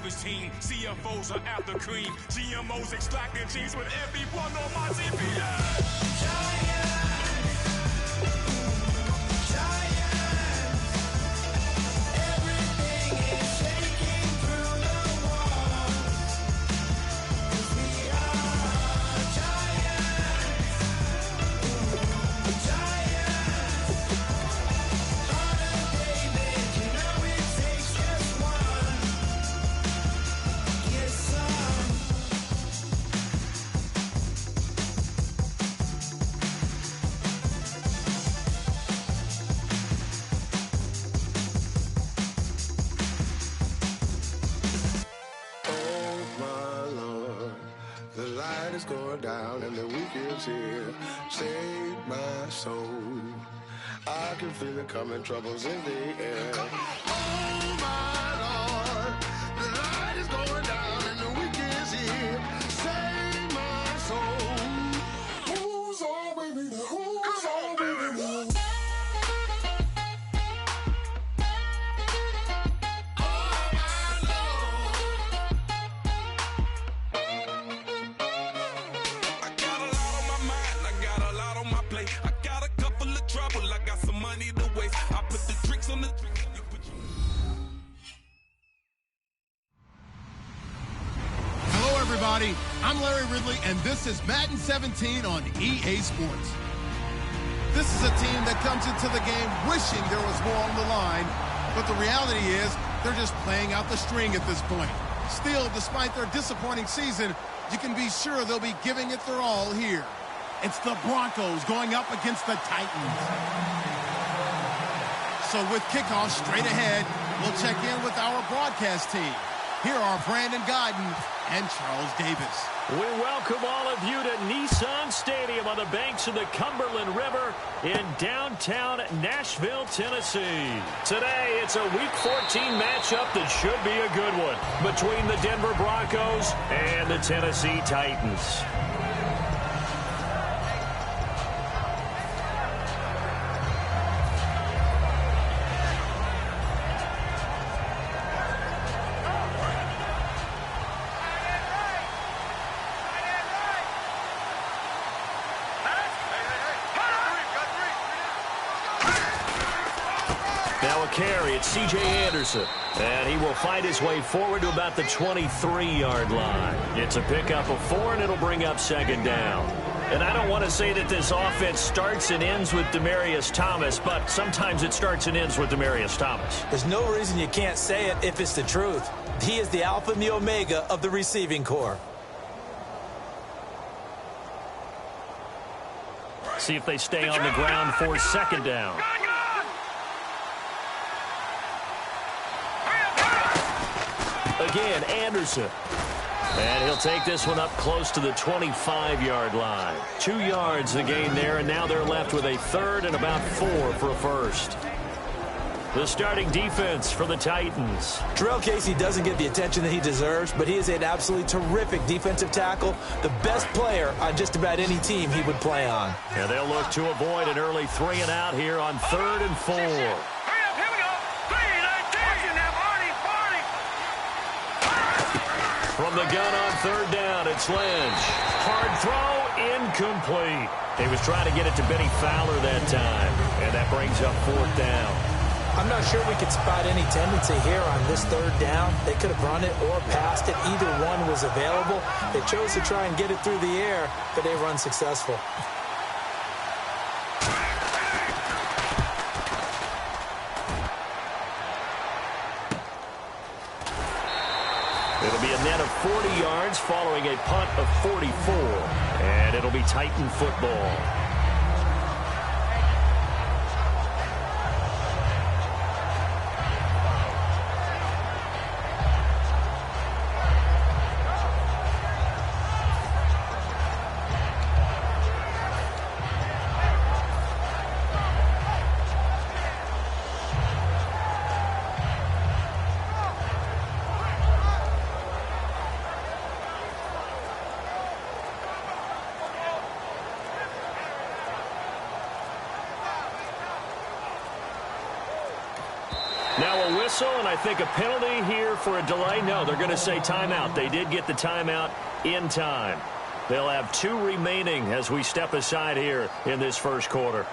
average team. CFOs are after cream. GMOs extracting cheese with everyone on my TV. Giants! Everything is shaking through the walls. 'Cause we are giants. Giants. Harder, David, you know it takes just one. Get some. Oh my Lord, the light is going down and the week is here. Save my soul. I can feel it coming, troubles in the air. Oh my Lord, the light is going down and the week is here. Save my soul. Who's all with me now? Who's all with me now? I got a lot on my mind, I got a lot on my plate. I got a couple of trouble, I got some money to waste. I put the tricks on the you put your... Hello, everybody. I'm Larry Ridley, and this is Madden 17 on EA Sports. This is a team that comes into the game wishing there was more on the line, but the reality is they're just playing out the string at this point. Still, despite their disappointing season, you can be sure they'll be giving it their all here. It's the Broncos going up against the Titans. So with kickoff straight ahead, we'll check in with our broadcast team. Here are Brandon Godden and Charles Davis. We welcome all of you to Nissan Stadium on the banks of the Cumberland River in downtown Nashville, Tennessee. Today, it's a Week 14 matchup that should be a good one between the Denver Broncos and the Tennessee Titans. Now a carry, it's C.J. Anderson. And he will fight his way forward to about the 23-yard line. It's a pickup of 4, and it'll bring up second down. And I don't want to say that this offense starts and ends with Demaryius Thomas, but sometimes it starts and ends with Demaryius Thomas. There's no reason you can't say it if it's the truth. He is the alpha and the omega of the receiving corps. See if they stay on the ground for second down. Again, Anderson. And he'll take this one up close to the 25-yard line. 2 yards the gain there, and now they're left with a third and about 4 for a first. The starting defense for the Titans. Terrell Casey doesn't get the attention that he deserves, but he is an absolutely terrific defensive tackle, the best player on just about any team he would play on. And they'll look to avoid an early 3 and out here on 3rd and 4. From the gun on 3rd down, it's Lynch. Hard throw, incomplete. He was trying to get it to Benny Fowler that time, and that brings up 4th down. I'm not sure we could spot any tendency here on this 3rd down. They could have run it or passed it. Either one was available. They chose to try and get it through the air, but they run successful. It'll be a net of 40 yards following a punt of 44. And it'll be Titan football. Now a whistle, and I think a penalty here for a delay. No, they're going to say timeout. They did get the timeout in time. They'll have 2 remaining as we step aside here in this first quarter.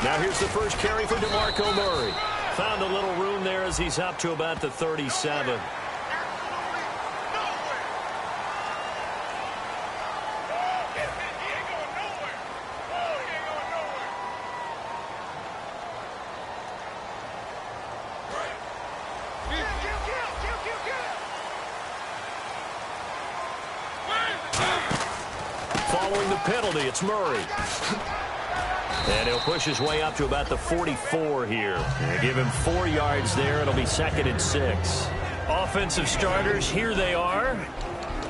Now here's the first carry for DeMarco Murray. Found a little room there as he's up to about the 37. Following the penalty, it's Murray. And he'll push his way up to about the 44 here. And give him 4 yards there. It'll be 2nd and 6. Offensive starters, here they are.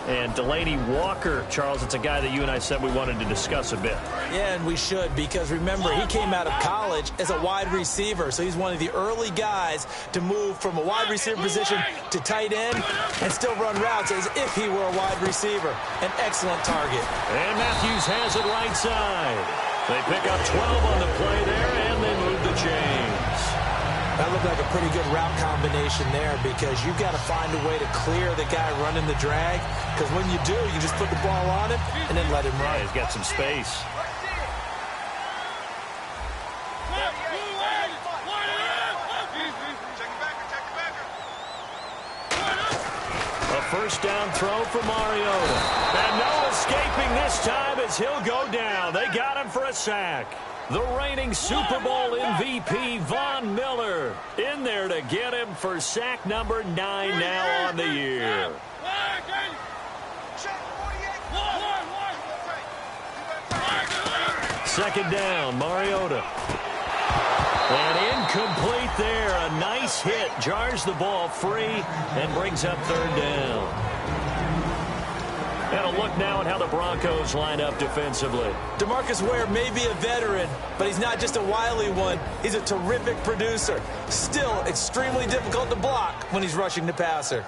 And Delaney Walker, Charles, it's a guy that you and I said we wanted to discuss a bit. Yeah, and we should, because remember, he came out of college as a wide receiver. So he's one of the early guys to move from a wide receiver position to tight end and still run routes as if he were a wide receiver. An excellent target. And Matthews has it right side. They pick up 12 on the play there, and they move the chains. That looked like a pretty good route combination there, because you've got to find a way to clear the guy running the drag, because when you do, you just put the ball on him and then let him run. Yeah, he's got some space. A first down throw for Mariota. And no escaping this time as he'll go down. They got him for a sack. The reigning Super Bowl MVP, Von Miller, in there to get him for sack number 9 now on the year. Second down, Mariota. And incomplete there. A nice hit. Jars the ball free and brings up 3rd down. And a look now at how the Broncos line up defensively. DeMarcus Ware may be a veteran, but he's not just a wily one. He's a terrific producer. Still extremely difficult to block when he's rushing the passer.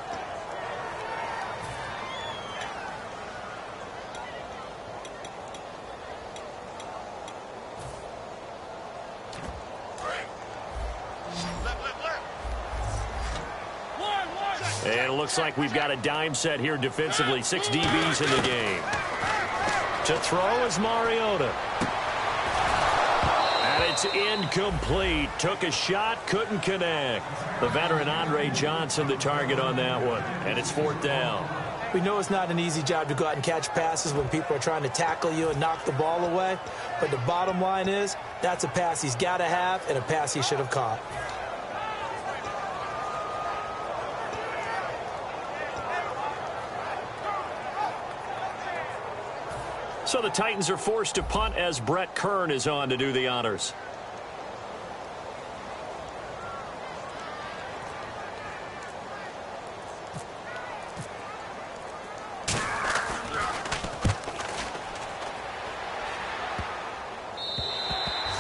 And it looks like we've got a dime set here defensively. 6 DBs in the game. To throw is Mariota. And it's incomplete. Took a shot, couldn't connect. The veteran Andre Johnson the target on that one. And it's 4th down. We know it's not an easy job to go out and catch passes when people are trying to tackle you and knock the ball away. But the bottom line is, that's a pass he's got to have and a pass he should have caught. So the Titans are forced to punt as Brett Kern is on to do the honors.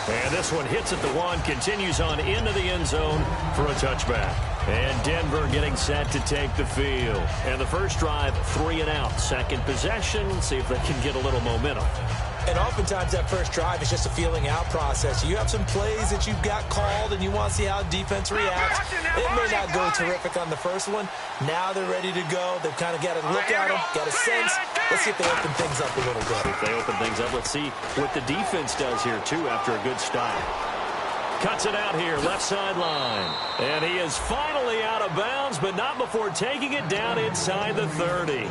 And this one hits at the 1, continues on into the end zone for a touchback. And Denver getting set to take the field. And the first drive, 3 and out. Second possession, see if they can get a little momentum. And oftentimes that first drive is just a feeling out process. You have some plays that you've got called and you want to see how defense reacts. It may not go terrific on the first one. Now they're ready to go. They've kind of got to look at them, got a sense. Let's see if they open things up a little bit. If they open things up, let's see what the defense does here, too, after a good stop. Cuts it out here, left sideline. And he is finally out of bounds, but not before taking it down inside the 30.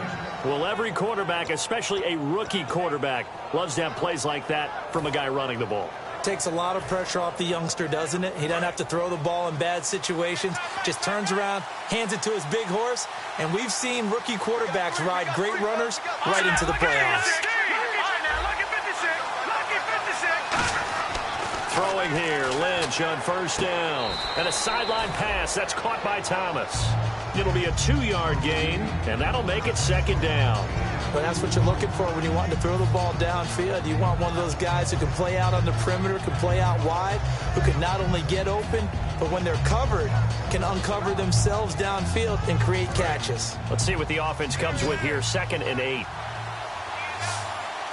Well, every quarterback, especially a rookie quarterback, loves to have plays like that from a guy running the ball. Takes a lot of pressure off the youngster, doesn't it? He doesn't have to throw the ball in bad situations. Just turns around, hands it to his big horse. And we've seen rookie quarterbacks ride great runners right into the playoffs. Throwing here, Lynch on first down. And a sideline pass. That's caught by Thomas. It'll be a 2-yard gain, and that'll make it second down. But that's what you're looking for when you want to throw the ball downfield. You want one of those guys who can play out on the perimeter, can play out wide, who can not only get open, but when they're covered, can uncover themselves downfield and create catches. Let's see what the offense comes with here. 2nd and 8.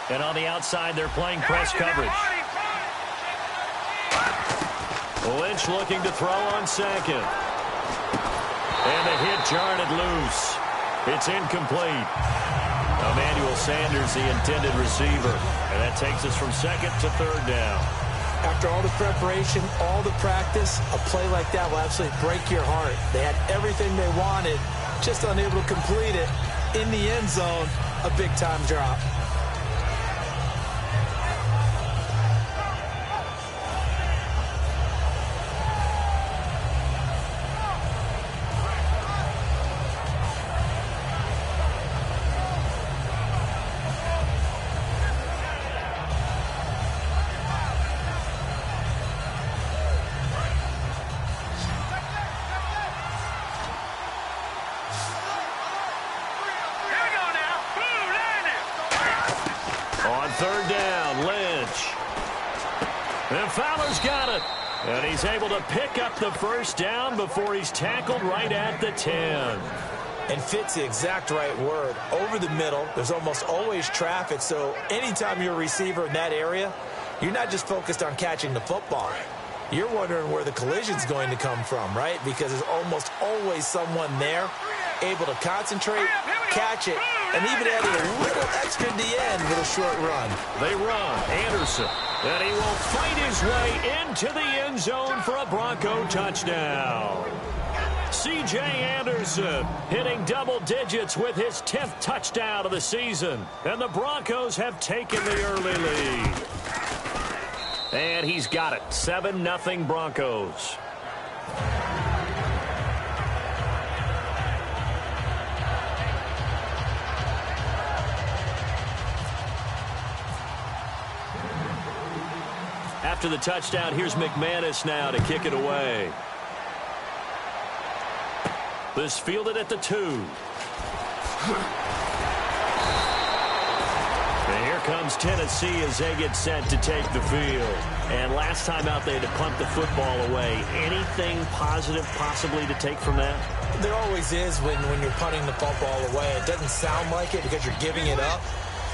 And on the outside, they're playing press coverage. Lynch looking to throw on 2nd. And the hit jarred it loose. It's incomplete. Emmanuel Sanders, the intended receiver. And that takes us from 2nd to 3rd down. After all the preparation, all the practice, a play like that will absolutely break your heart. They had everything they wanted, just unable to complete it. In the end zone, a big-time drop. On 3rd down, Lynch. And Fowler's got it. And he's able to pick up the 1st down before he's tackled right at the 10. And fit's the exact right word. Over the middle, there's almost always traffic, so anytime you're a receiver in that area, you're not just focused on catching the football. You're wondering where the collision's going to come from, right? Because there's almost always someone there able to concentrate, catch it, and even adding a little extra at the end with a short run. They run. Anderson. And he will fight his way into the end zone for a Bronco touchdown. C.J. Anderson hitting double digits with his 10th touchdown of the season. And the Broncos have taken the early lead. And he's got it. 7-0 Broncos. After the touchdown, here's McManus now to kick it away. This fielded at the 2. And here comes Tennessee as they get set to take the field. And last time out, they had to punt the football away. Anything positive possibly to take from that? There always is when you're punting the football away. It doesn't sound like it because you're giving it up,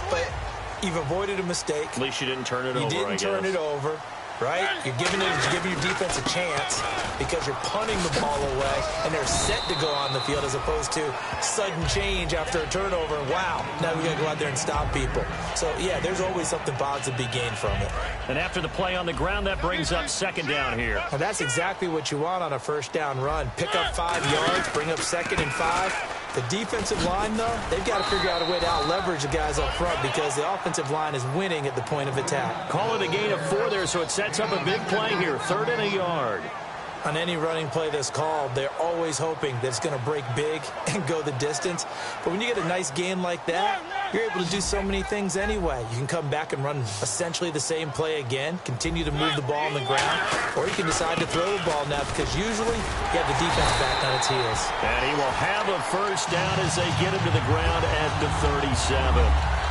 but you've avoided a mistake. At least you didn't turn it over, You didn't turn it over, right? You're giving your defense a chance because you're punting the ball away, and they're set to go on the field as opposed to sudden change after a turnover. Wow, now we got to go out there and stop people. So, yeah, there's always something positive to be gained from it. And after the play on the ground, that brings up 2nd down here. And that's exactly what you want on a 1st down run. Pick up 5 yards, bring up 2nd and 5. The defensive line, though, they've got to figure out a way to out-leverage the guys up front because the offensive line is winning at the point of attack. Call it a gain of 4 there, so it sets up a big play here. 3rd and a yard. On any running play that's called, they're always hoping that it's going to break big and go the distance. But when you get a nice gain like that, you're able to do so many things anyway. You can come back and run essentially the same play again, continue to move the ball on the ground, or you can decide to throw the ball now because usually you have the defense back on its heels. And he will have a 1st down as they get him to the ground at the 37.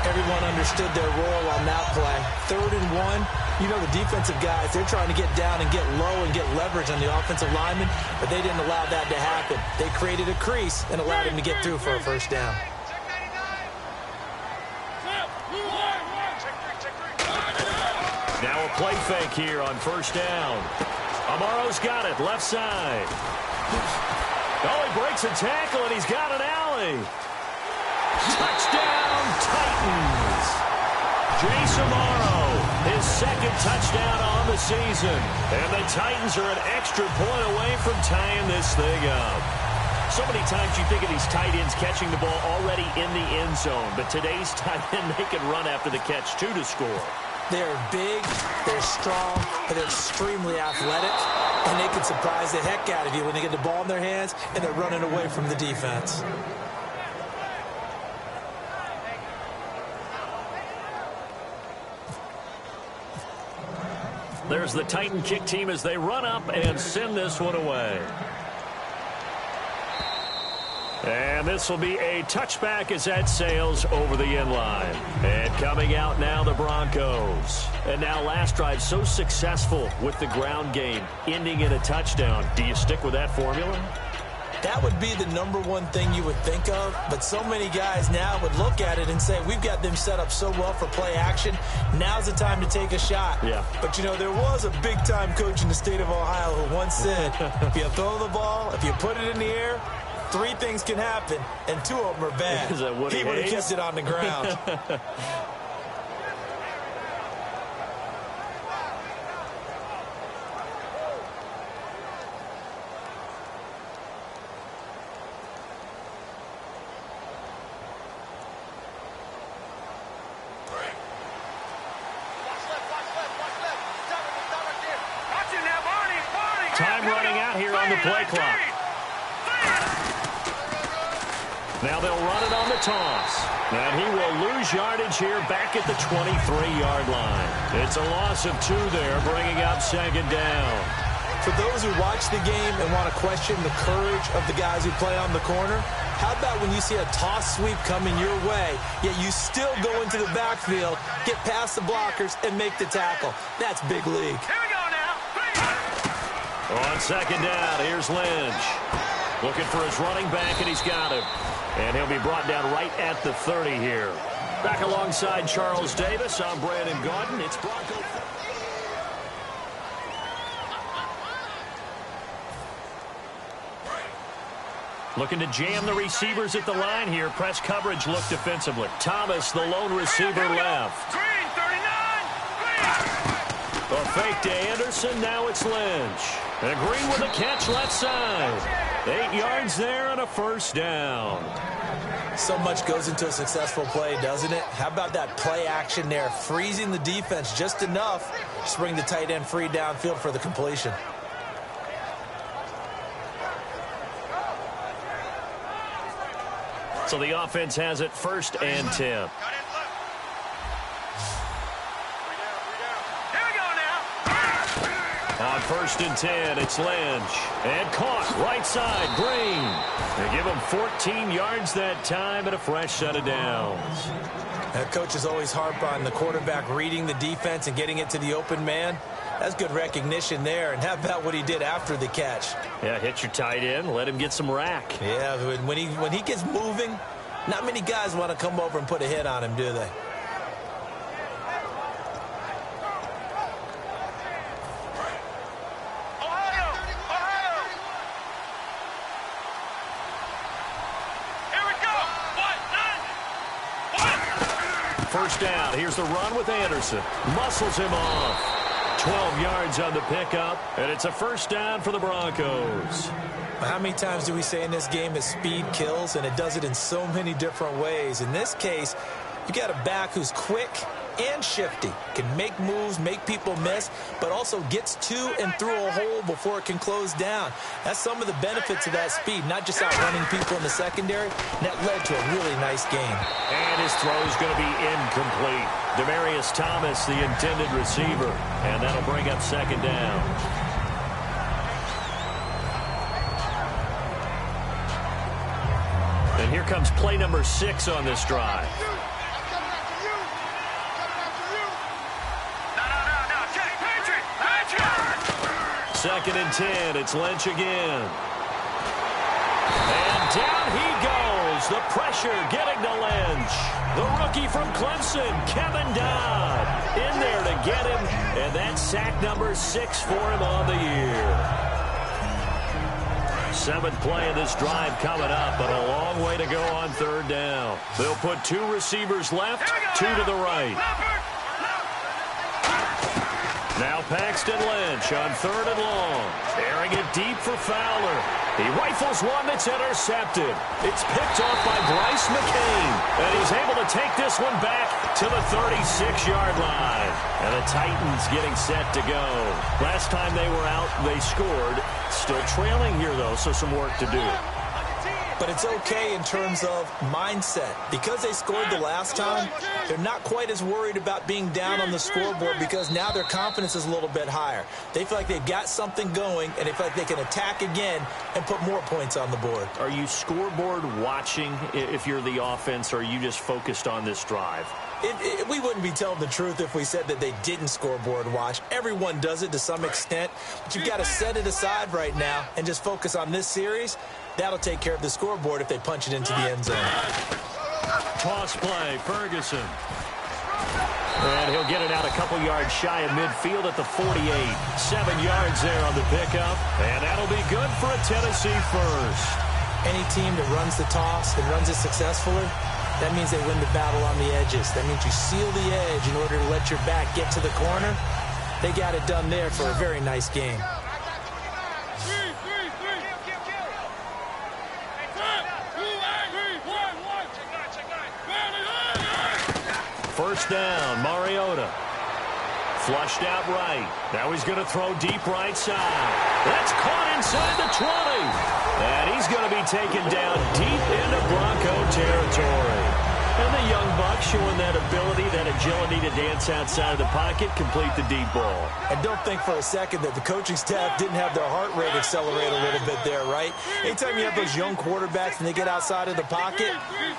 Everyone understood their role on that play. 3rd and 1. You know, the defensive guys, they're trying to get down and get low and get leverage on the offensive lineman, but they didn't allow that to happen. They created a crease and allowed him to get through for a 1st down. Now a play fake here on 1st down. Amaro's got it, left side. Oh, he breaks a tackle, and he's got an alley. Touchdown, Titans. Jace Amaro, his 2nd touchdown on the season. And the Titans are an extra point away from tying this thing up. So many times you think of these tight ends catching the ball already in the end zone. But today's tight end, they can run after the catch, too, to score. They're big, they're strong, and they're extremely athletic. And they can surprise the heck out of you when they get the ball in their hands and they're running away from the defense. There's the Titan kick team as they run up and send this one away. And this will be a touchback as that sails over the inline. And coming out now, the Broncos. And now last drive so successful with the ground game, ending in a touchdown. Do you stick with that formula? That would be the number one thing you would think of, but so many guys now would look at it and say, we've got them set up so well for play action. Now's the time to take a shot. Yeah. But, you know, there was a big-time coach in the state of Ohio who once said, if you throw the ball, if you put it in the air, 3 things can happen, and 2 of them are bad. Is that Woody He would have Hayes? kept it on the ground. Time running out here on the play clock. Now they'll run it on the toss. And he will lose yardage here back at the 23-yard line. It's a loss of 2 there, bringing up second down. For those who watch the game and want to question the courage of the guys who play on the corner, how about when you see a toss sweep coming your way, yet you still go into the backfield, get past the blockers, and make the tackle? That's big league. Here we go now. On second down, here's Lynch. Looking for his running back, and he's got him. And he'll be brought down right at the 30 here. Back alongside Charles Davis, I'm Brandon Gaudin. It's Bronco. Looking to jam the receivers at the line here. Press coverage look defensively. Thomas, the lone receiver left. Green, 39. A fake to Anderson. Now it's Lynch. And Green with a catch left side. 8 yards there and a first down. So much goes into a successful play, doesn't it? How about that play action there? Freezing the defense just enough to bring the tight end free downfield for the completion. So the offense has it 1st and 10. On 1st and 10, it's Lynch. And caught right side, Green. They give him 14 yards that time and a fresh set of downs. That coach is always harp on the quarterback reading the defense and getting it to the open man. That's good recognition there. And how about what he did after the catch? Yeah, hit your tight end, let him get some rack. Yeah, when he gets moving, not many guys want to come over and put a hit on him, do they? First down. Here's the run with Anderson. Muscles him off. 12 yards on the pickup, and it's a first down for the Broncos. How many times do we say in this game that speed kills, and it does it in so many different ways? In this case, you got a back who's quick and shifty, can make moves, make people miss, but also gets to and through a hole before it can close down. That's some of the benefits of that speed, not just outrunning people in the secondary. And that led to a really nice game. And his throw is going to be incomplete. Demaryius Thomas, the intended receiver, and that'll bring up second down. And here comes play number 6 on this drive. Second and 10, it's Lynch again. And down he goes. The pressure getting to Lynch. The rookie from Clemson, Kevin Dodd, in there to get him. And that's sack number 6 for him on the year. 7th play of this drive coming up, but a long way to go on 3rd down. They'll put 2 receivers left, 2 to the right. Now Paxton Lynch on 3rd and long. Airing it deep for Fowler. He rifles one that's intercepted. It's picked off by Bryce McCain. And he's able to take this one back to the 36-yard line. And the Titans getting set to go. Last time they were out, they scored. Still trailing here, though, so some work to do. but it's okay in terms of mindset. Because they scored the last time, they're not quite as worried about being down on the scoreboard because now their confidence is a little bit higher. They feel like they've got something going, and they feel like they can attack again and put more points on the board. Are you scoreboard watching if you're the offense, or are you just focused on this drive? We wouldn't be telling the truth if we said that they didn't scoreboard watch. Everyone does it to some extent, but you've got to set it aside right now and just focus on this series. That'll take care of the scoreboard if they punch it into the end zone. Toss play, Ferguson. And he'll get it out a couple yards shy of midfield at the 48. 7 yards there on the pickup, and that'll be good for a Tennessee first. Any team that runs the toss and runs it successfully, that means they win the battle on the edges. That means you seal the edge in order to let your back get to the corner. They got it done there for a very nice game. First down, Mariota. Flushed out right. Now he's going to throw deep right side. That's caught inside the 20. And he's going to be taken down deep into Bronco territory. And the young buck showing that ability, that agility to dance outside of the pocket, complete the deep ball. And don't think for a second that the coaching staff didn't have their heart rate accelerate a little bit there, right? Anytime you have those young quarterbacks and they get outside of the pocket,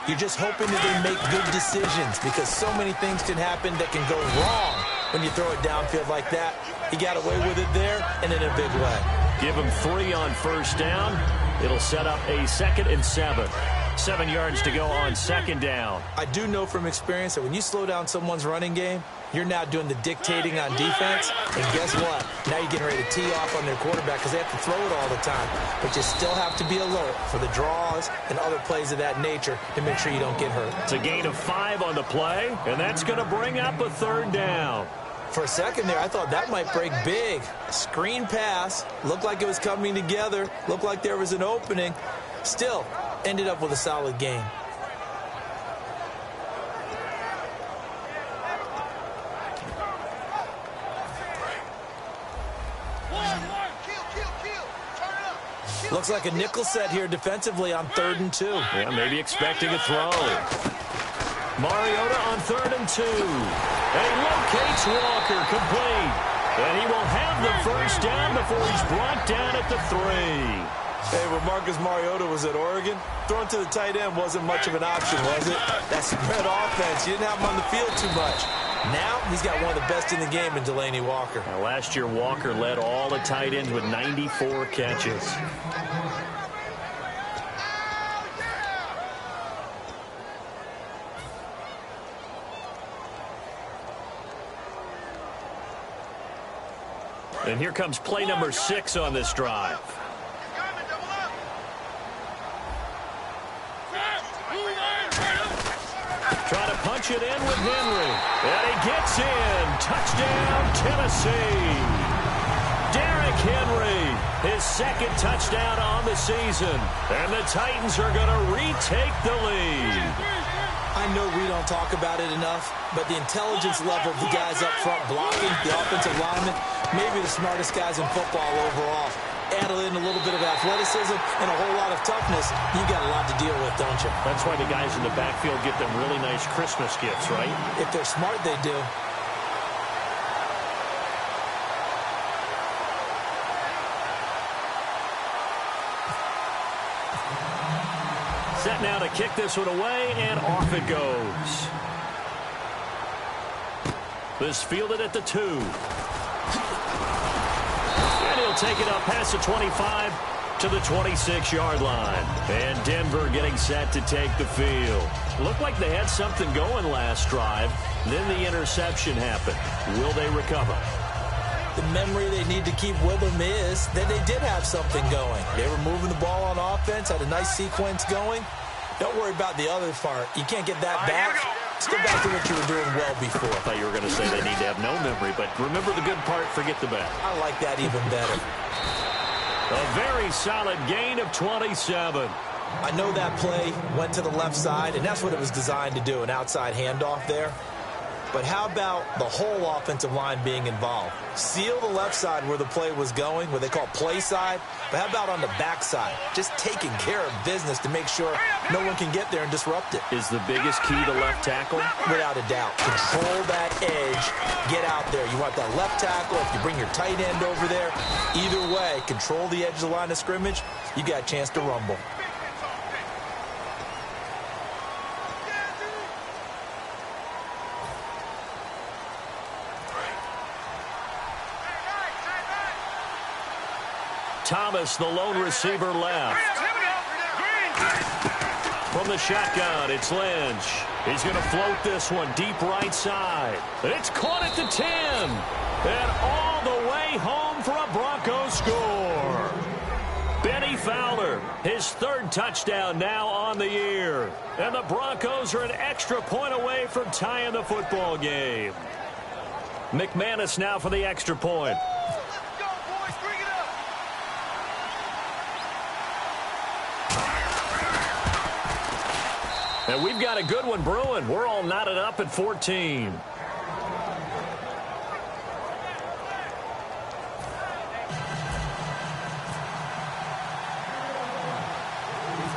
you're just hoping that they make good decisions because so many things can happen that can go wrong when you throw it downfield like that. He got away with it there and in a big way. Give him 3 on first down. It'll set up a 2nd and 7. 7 yards to go on second down. I do know from experience that when you slow down someone's running game, you're now doing the dictating on defense. And guess what? Now you're getting ready to tee off on their quarterback because they have to throw it all the time. But you still have to be alert for the draws and other plays of that nature to make sure you don't get hurt. It's a gain of 5 on the play, and that's going to bring up a 3rd down. For a second there, I thought that might break big. Screen pass. Looked like it was coming together. Looked like there was an opening. Still, ended up with a solid game. Looks like a nickel set here defensively on 3rd and 2. Yeah, maybe expecting a throw. Mariota on 3rd and 2. And he locates Walker, complete. And he will have the first down before he's brought down at the 3. Hey, when Marcus Mariota was at Oregon, throwing to the tight end wasn't much of an option, was it? That spread offense, you didn't have him on the field too much. Now, he's got one of the best in the game in Delaney Walker. Now, last year, Walker led all the tight ends with 94 catches. And here comes play number 6 on this drive. Trying to punch it in with Henry. And he gets in. Touchdown, Tennessee. Derrick Henry, his 2nd touchdown on the season. And the Titans are going to retake the lead. I know we don't talk about it enough, but the intelligence level of the guys up front blocking, the offensive linemen, maybe the smartest guys in football overall. Add in a little bit of athleticism and a whole lot of toughness, you got a lot to deal with, don't you? That's why the guys in the backfield get them really nice Christmas gifts, right? If they're smart, they do. Set now to kick this one away, and off it goes. This fielded at the 2. And he'll take it up past the 25 to the 26-yard line. And Denver getting set to take the field. Looked like they had something going last drive. Then the interception happened. Will they recover? The memory they need to keep with them is that they did have something going. They were moving the ball on offense, had a nice sequence going. Don't worry about the other part. You can't get that back. Just go back to what you were doing well before. I thought you were going to say they need to have no memory, but remember the good part, forget the bad. I like that even better. A very solid gain of 27. I know that play went to the left side, and that's what it was designed to do, an outside handoff there. but how about the whole offensive line being involved? Seal the left side where the play was going, where they call play side, but how about on the back side? Just taking care of business to make sure no one can get there and disrupt it. Is the biggest key to left tackle? Without a doubt. Control that edge. Get out there. You want that left tackle. If you bring your tight end over there, either way, control the edge of the line of scrimmage, you got a chance to rumble. Thomas, the lone receiver, left. From the shotgun, it's Lynch. He's going to float this one deep right side. It's caught at the 10. And all the way home for a Broncos score. Benny Fowler, his third touchdown now on the year. And the Broncos are an extra point away from tying the football game. McManus now for the extra point. And we've got a good one brewing. We're all knotted up at 14.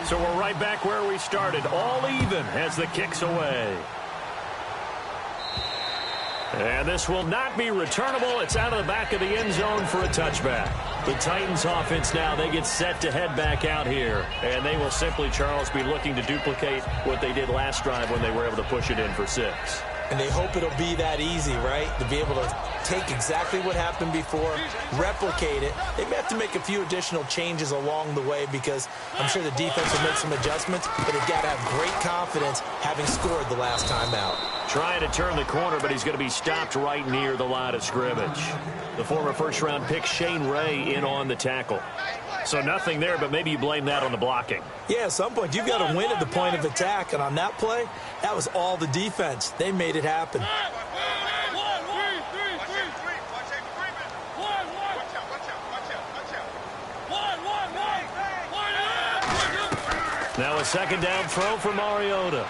So we're right back where we started. All even as the kick's away. And this will not be returnable. It's out of the back of the end zone for a touchback. The Titans offense now, they get set to head back out here. And they will simply, Charles, be looking to duplicate what they did last drive when they were able to push it in for 6. And they hope it'll be that easy, right? To be able to take exactly what happened before, replicate it. They may have to make a few additional changes along the way because I'm sure the defense will make some adjustments, but they've got to have great confidence having scored the last time out. Trying to turn the corner, but he's going to be stopped right near the line of scrimmage. The former first-round pick Shane Ray in on the tackle. So nothing there, but maybe you blame that on the blocking. Yeah, at some point you've got to win at the point of attack, and on that play, that was all the defense. They made it happen. Now a second down throw for Mariota.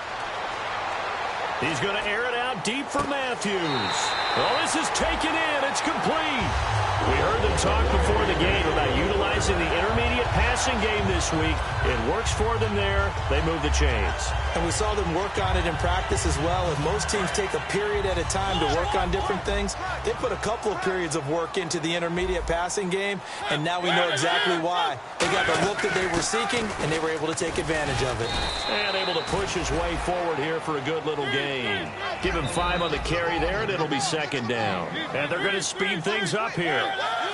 He's going to air it out deep for Matthews. Oh, this is taken in. It's complete. We heard them talk before the game about utilizing the intermediate passing game this week. It works for them there. They move the chains. And we saw them work on it in practice as well. If most teams take a period at a time to work on different things, they put a couple of periods of work into the intermediate passing game, and now we know exactly why. They got the look that they were seeking, and they were able to take advantage of it. And able to push his way forward here for a good little gain. Give him 5 on the carry there, and it'll be second down. And they're going to speed things up here.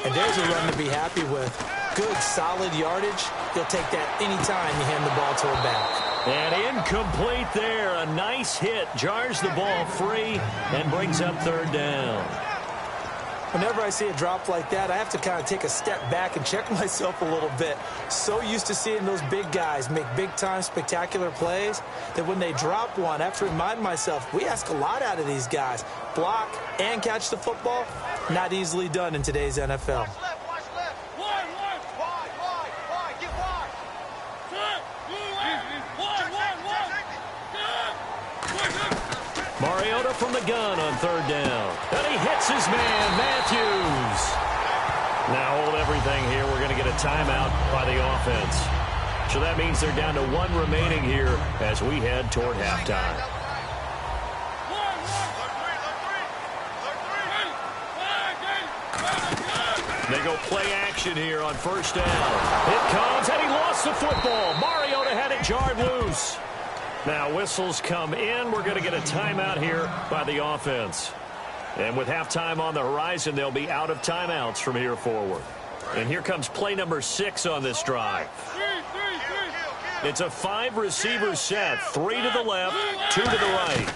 And there's a run to be happy with. Good, solid yardage. You'll take that anytime you hand the ball to a back. And incomplete there. A nice hit. Jars the ball free and brings up third down. Whenever I see a drop like that, I have to kind of take a step back and check myself a little bit. So used to seeing those big guys make big-time spectacular plays that when they drop one, I have to remind myself, we ask a lot out of these guys. Block and catch the football, not easily done in today's NFL. Mariota from the gun on third down. And he hits his man, Matthews. Now hold everything here. We're going to get a timeout by the offense. So that means they're down to 1 remaining here as we head toward halftime. They go play action here on first down. It comes, and he lost the football. Mariota had it jarred loose. Now whistles come in. We're going to get a timeout here by the offense. And with halftime on the horizon, they'll be out of timeouts from here forward. And here comes play number 6 on this drive. It's a 5-receiver set. 3 to the left, 2 to the right.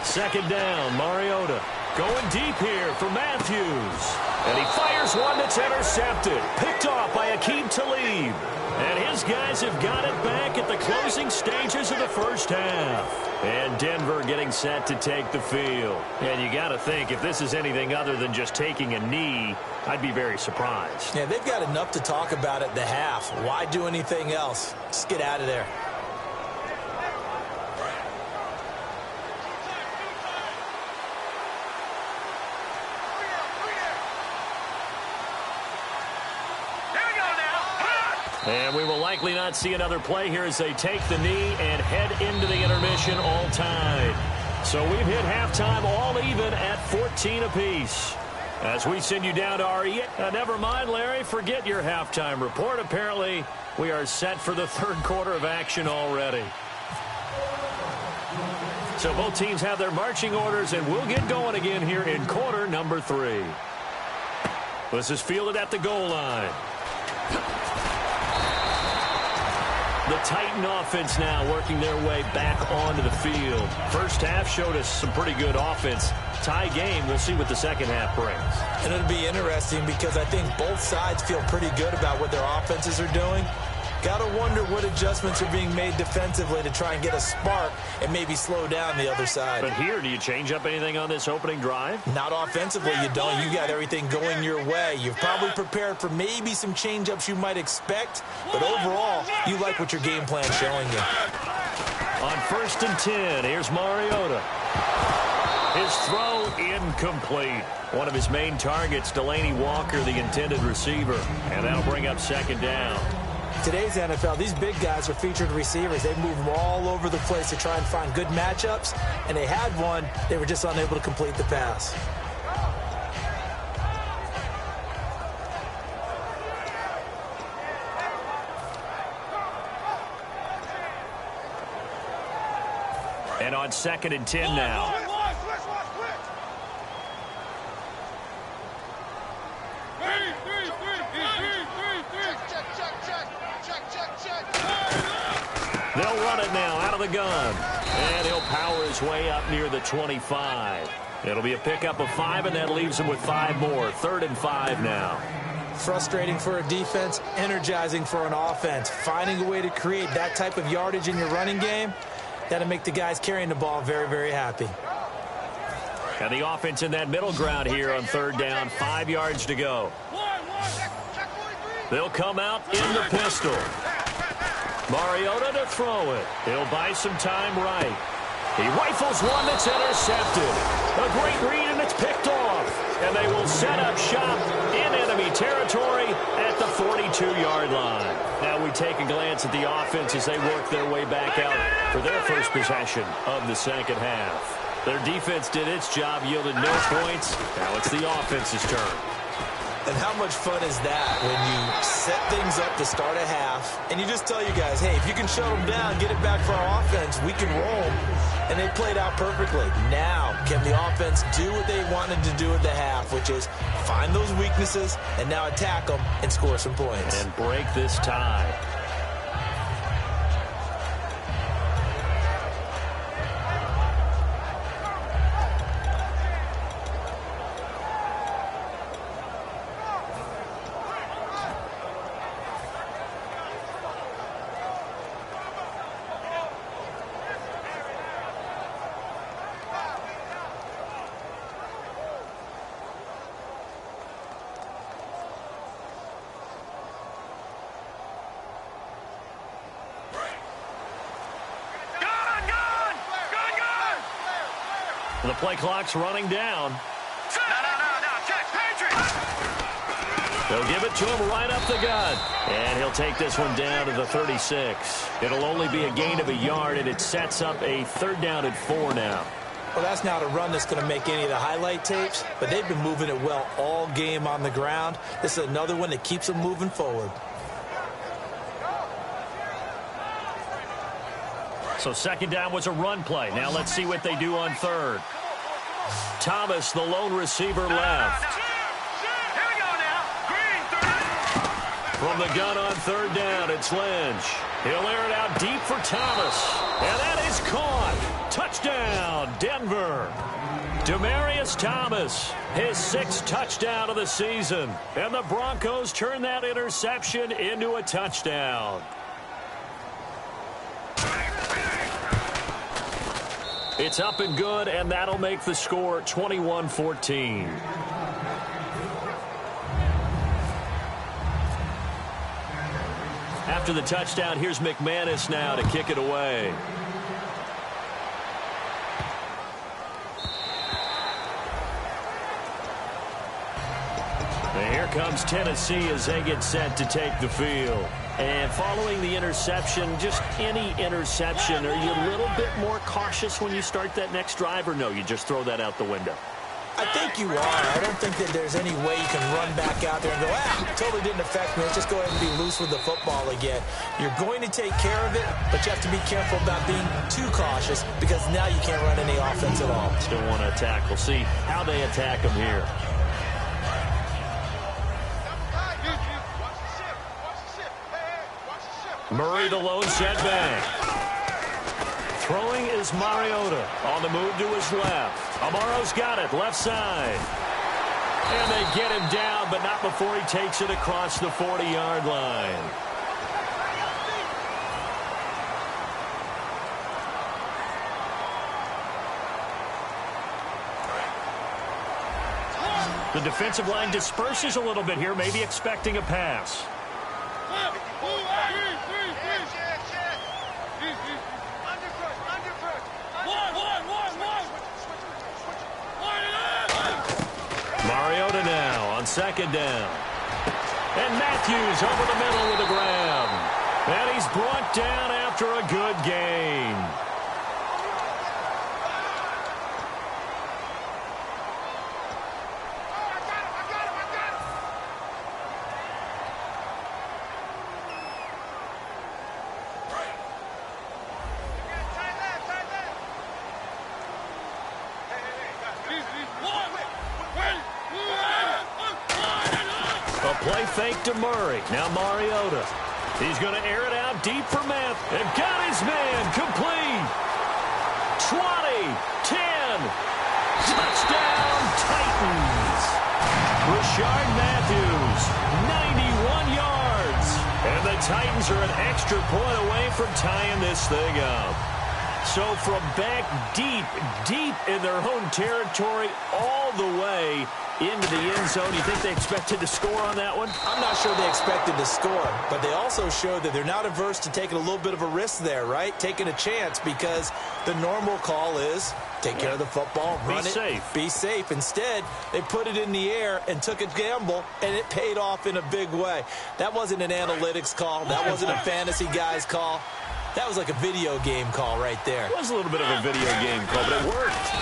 Second down, Mariota going deep here for Matthews. And he fires one that's intercepted. Picked off by Aqib Talib. And his guys have got it back at the closing stages of the first half. And Denver getting set to take the field. And you got to think, if this is anything other than just taking a knee, I'd be very surprised. Yeah, they've got enough to talk about at the half. Why do anything else? Just get out of there. And we will likely not see another play here as they take the knee and head into the intermission all tied. So we've hit halftime all even at 14 apiece. As we send you down to our never mind, Larry, forget your halftime report. Apparently, we are set for the third quarter of action already. So both teams have their marching orders, and we'll get going again here in quarter number 3. This is fielded at the goal line. The Titan offense now working their way back onto the field. First half showed us some pretty good offense. Tie game, we'll see what the second half brings. And it'll be interesting because I think both sides feel pretty good about what their offenses are doing. Got to wonder what adjustments are being made defensively to try and get a spark and maybe slow down the other side. But here, do you change up anything on this opening drive? Not offensively, you don't. You got everything going your way. You've probably prepared for maybe some change-ups you might expect, but overall, you like what your game plan's showing you. On 1st and 10, here's Mariota. His throw incomplete. One of his main targets, Delaney Walker, the intended receiver, and that'll bring up second down. Today's NFL, these big guys are featured receivers. They move them all over the place to try and find good matchups, and they had one. They were just unable to complete the pass. And on 2nd and 10 now. They'll run it now out of the gun. And he'll power his way up near the 25. It'll be a pickup of 5, and that leaves him with 5 more. 3rd and 5 now. Frustrating for a defense, energizing for an offense. Finding a way to create that type of yardage in your running game, that'll make the guys carrying the ball very, very happy. And the offense in that middle ground here on 3rd down. 5 yards to go. They'll come out in the pistol. Mariota to throw it. He'll buy some time right. He rifles one that's intercepted. A great read, and it's picked off. And they will set up shop in enemy territory at the 42-yard line. Now we take a glance at the offense as they work their way back out for their first possession of the second half. Their defense did its job, yielded no points. Now it's the offense's turn. And how much fun is that when you set things up to start a half and you just tell you guys, hey, if you can shut them down, get it back for our offense, we can roll. And they played out perfectly. Now, can the offense do what they wanted to do at the half, which is find those weaknesses and now attack them and score some points. And break this tie. The play clock's running down. No, check, Patriots! They'll give it to him right up the gut. And he'll take this one down to the 36. It'll only be a gain of a yard, and it sets up a 3rd down and 4 now. Well, that's not a run that's going to make any of the highlight tapes, but they've been moving it well all game on the ground. This is another one that keeps them moving forward. So 2nd down was a run play. Now let's see what they do on 3rd. Thomas, the lone receiver, left. Here we go now. Green, 30. From the gun on 3rd down, it's Lynch. He'll air it out deep for Thomas. And that is caught. Touchdown, Denver. Demaryius Thomas, his 6th touchdown of the season. And the Broncos turn that interception into a touchdown. It's up and good, and that'll make the score 21-14. After the touchdown, here's McManus now to kick it away. And here comes Tennessee as they get set to take the field. And following the interception, just any interception, are you a little bit more cautious when you start that next drive, or no, you just throw that out the window? I think you are. I don't think that there's any way you can run back out there and go, totally didn't affect me. Let's just go ahead and be loose with the football again. You're going to take care of it, but you have to be careful about being too cautious because now you can't run any offense at all. Still want to attack. We'll see how they attack them here. Murray, the lone setback. Throwing is Mariota. On the move to his left. Amaro's got it, left side. And they get him down, but not before he takes it across the 40-yard line. The defensive line disperses a little bit here, maybe expecting a pass. Mariota now on second down. And Matthews over the middle with a grab. And he's brought down after a good gain. Play fake to Murray. Now Mariota. He's going to air it out deep for Matt. And got his man complete. 20, 10. Touchdown Titans. Rashard Matthews, 91 yards. And the Titans are an extra point away from tying this thing up. So from back deep in their own territory all the way into the end zone. You think they expected to score on that one? I'm not sure they expected to score, but they also showed that they're not averse to taking a little bit of a risk there, right? Taking a chance because the normal call is take care of the football, run it, be safe. Instead, they put it in the air and took a gamble, and it paid off in a big way. That wasn't an analytics call. That wasn't a fantasy guy's call. That was like a video game call right there. It was a little bit of a video game call, but it worked.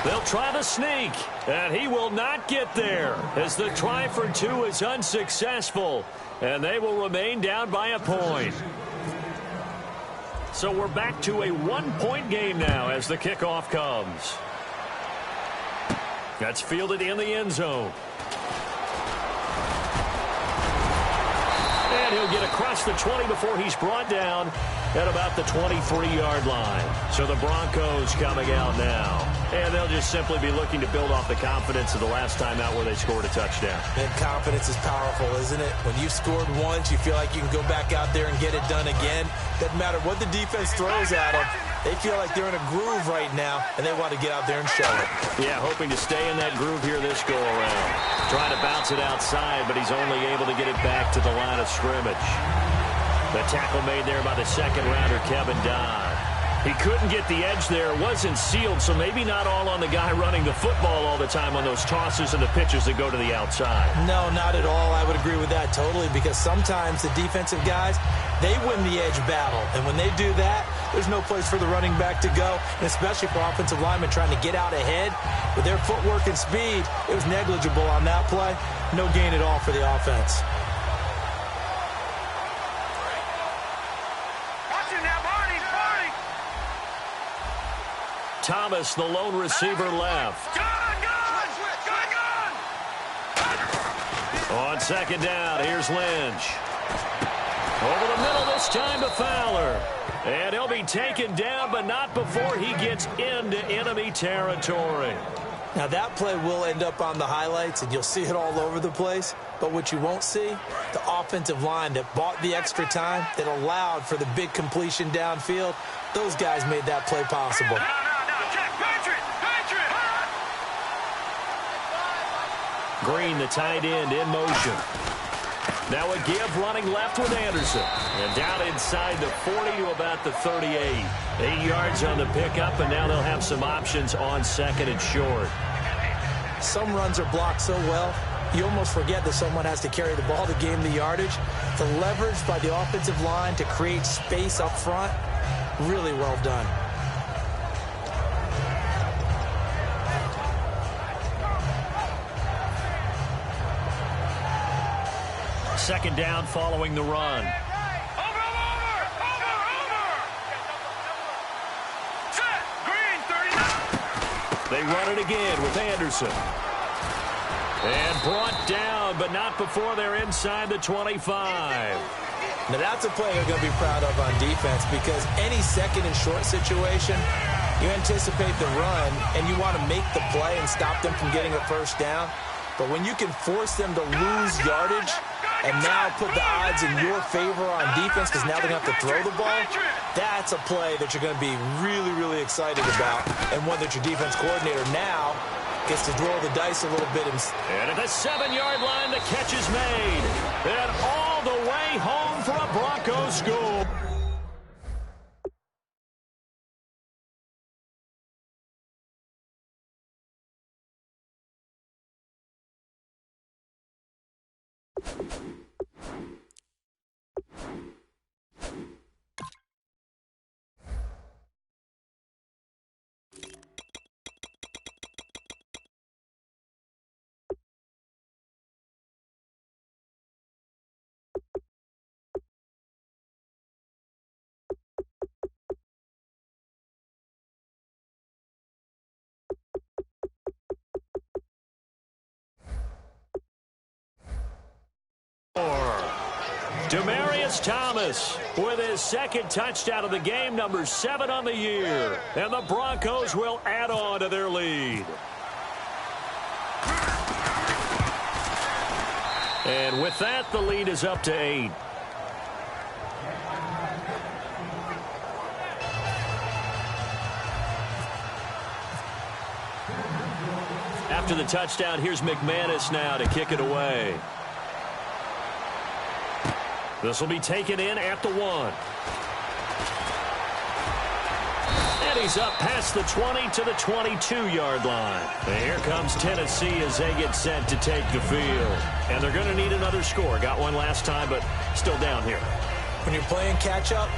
They'll try the sneak, and he will not get there as the try for two is unsuccessful, and they will remain down by a point. So we're back to a one-point game now as the kickoff comes. That's fielded in the end zone. And he'll get across the 20 before he's brought down at about the 23-yard line. So the Broncos coming out now. And they'll just simply be looking to build off the confidence of the last time out where they scored a touchdown. And confidence is powerful, isn't it? When you've scored once, you feel like you can go back out there and get it done again. Doesn't matter what the defense throws at them. They feel like they're in a groove right now, and they want to get out there and show it. Yeah, hoping to stay in that groove here this go-around. Trying to bounce it outside, but he's only able to get it back to the line of scrimmage. The tackle made there by the second-rounder, Kevin Dodd. He couldn't get the edge there. Wasn't sealed, so maybe not all on the guy running the football all the time on those tosses and the pitches that go to the outside. No, not at all. I would agree with that totally because sometimes the defensive guys, they win the edge battle. And when they do that, there's no place for the running back to go, and especially for offensive linemen trying to get out ahead. With their footwork and speed, it was negligible on that play. No gain at all for the offense. Thomas, the lone receiver, left. On second down, here's Lynch. Over the middle this time to Fowler. And he'll be taken down, but not before he gets into enemy territory. Now, that play will end up on the highlights, and you'll see it all over the place. But what you won't see, the offensive line that bought the extra time, that allowed for the big completion downfield, those guys made that play possible. Green, the tight end, in motion. Now a give running left with Anderson. And down inside the 40 to about the 38. 8 yards on the pickup, and now they'll have some options on second and short. Some runs are blocked so well, you almost forget that someone has to carry the ball to gain the yardage. The leverage by the offensive line to create space up front, really well done. Second down following the run. They run it again with Anderson. And brought down, but not before they're inside the 25. Now that's a play they're going to be proud of on defense, because any second and short situation, you anticipate the run, and you want to make the play and stop them from getting a first down. But when you can force them to lose yardage and now put the odds in your favor on defense because now they're going to have to throw the ball, that's a play that you're going to be really, really excited about, and one that your defense coordinator now gets to roll the dice a little bit. And at the 7-yard line, the catch is made. And all the way home for a Broncos score. Demaryius Thomas with his second touchdown of the game, number 7 on the year. And the Broncos will add on to their lead. And with that, the lead is up to 8. After the touchdown, here's McManus now to kick it away. This will be taken in at the 1. And he's up past the 20 to the 22-yard line. And here comes Tennessee as they get set to take the field. And they're going to need another score. Got one last time, but still down here. When you're playing catch-up,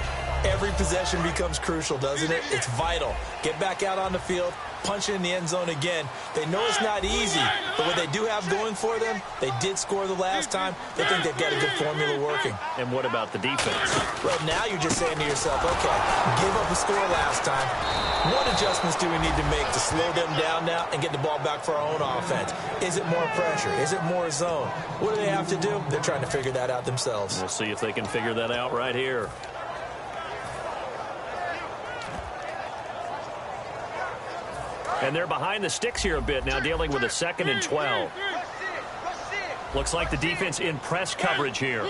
every possession becomes crucial, doesn't it? It's vital. Get back out on the field, punch it in the end zone again. They know it's not easy, but what they do have going for them, they did score the last time. They think they've got a good formula working. And what about the defense? Well, now you're just saying to yourself, okay, give up a score last time. What adjustments do we need to make to slow them down now and get the ball back for our own offense? Is it more pressure? Is it more zone? What do they have to do? They're trying to figure that out themselves. We'll see if they can figure that out right here. And they're behind the sticks here a bit now, dealing with a 2nd and 12. Looks like the defense in press coverage here.